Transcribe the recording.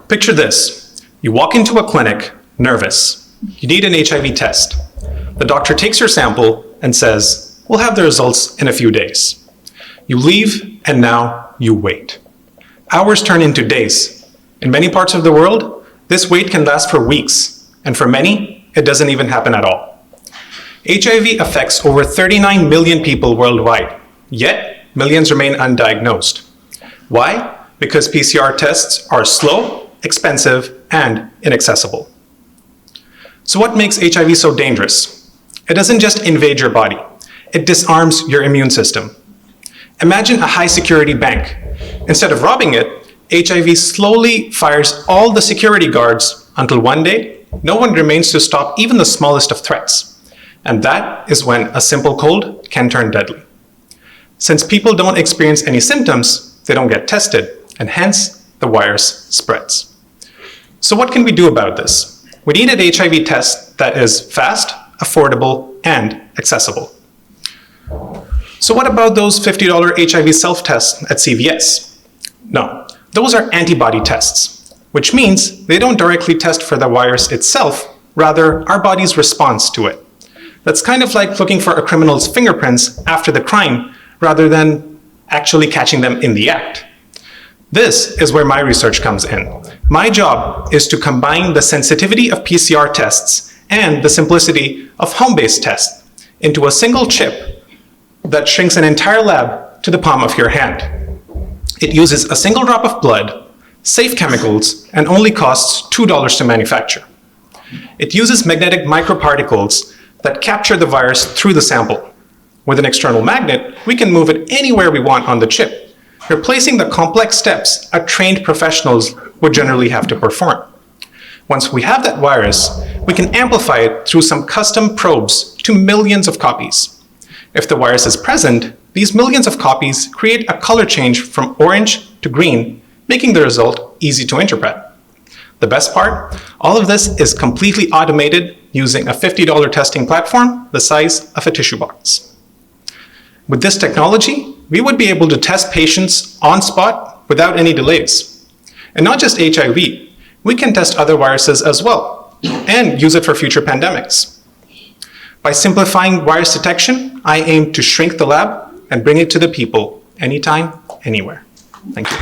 Picture this. You walk into a clinic, nervous. You need an HIV test. The doctor takes your sample and says, we'll have the results in a few days. You leave, and now you wait. Hours turn into days. In many parts of the world, this wait can last for weeks, and for many, it doesn't even happen at all. HIV affects over 39 million people worldwide, yet millions remain undiagnosed. Why? Because PCR tests are slow, expensive, and inaccessible. So what makes HIV so dangerous? It doesn't just invade your body. It disarms your immune system. Imagine a high-security bank. Instead of robbing it, HIV slowly fires all the security guards until one day, no one remains to stop even the smallest of threats. And that is when a simple cold can turn deadly. Since people don't experience any symptoms, they don't get tested, and hence the virus spreads. So what can we do about this? We need an HIV test that is fast, affordable, and accessible. So what about those $50 HIV self-tests at CVS? No, those are antibody tests, which means they don't directly test for the virus itself, rather our body's response to it. That's kind of like looking for a criminal's fingerprints after the crime, rather than actually catching them in the act. This is where my research comes in. My job is to combine the sensitivity of PCR tests and the simplicity of home-based tests into a single chip that shrinks an entire lab to the palm of your hand. It uses a single drop of blood, safe chemicals, and only costs $2 to manufacture. It uses magnetic microparticles that capture the virus through the sample. With an external magnet, we can move it anywhere we want on the chip, replacing the complex steps a trained professionals would generally have to perform. Once we have that virus, we can amplify it through some custom probes to millions of copies. If the virus is present, these millions of copies create a color change from orange to green, making the result easy to interpret. The best part, all of this is completely automated using a $50 testing platform the size of a tissue box. With this technology, we would be able to test patients on spot without any delays. And not just HIV, we can test other viruses as well and use it for future pandemics. By simplifying virus detection, I aim to shrink the lab and bring it to the people anytime, anywhere. Thank you.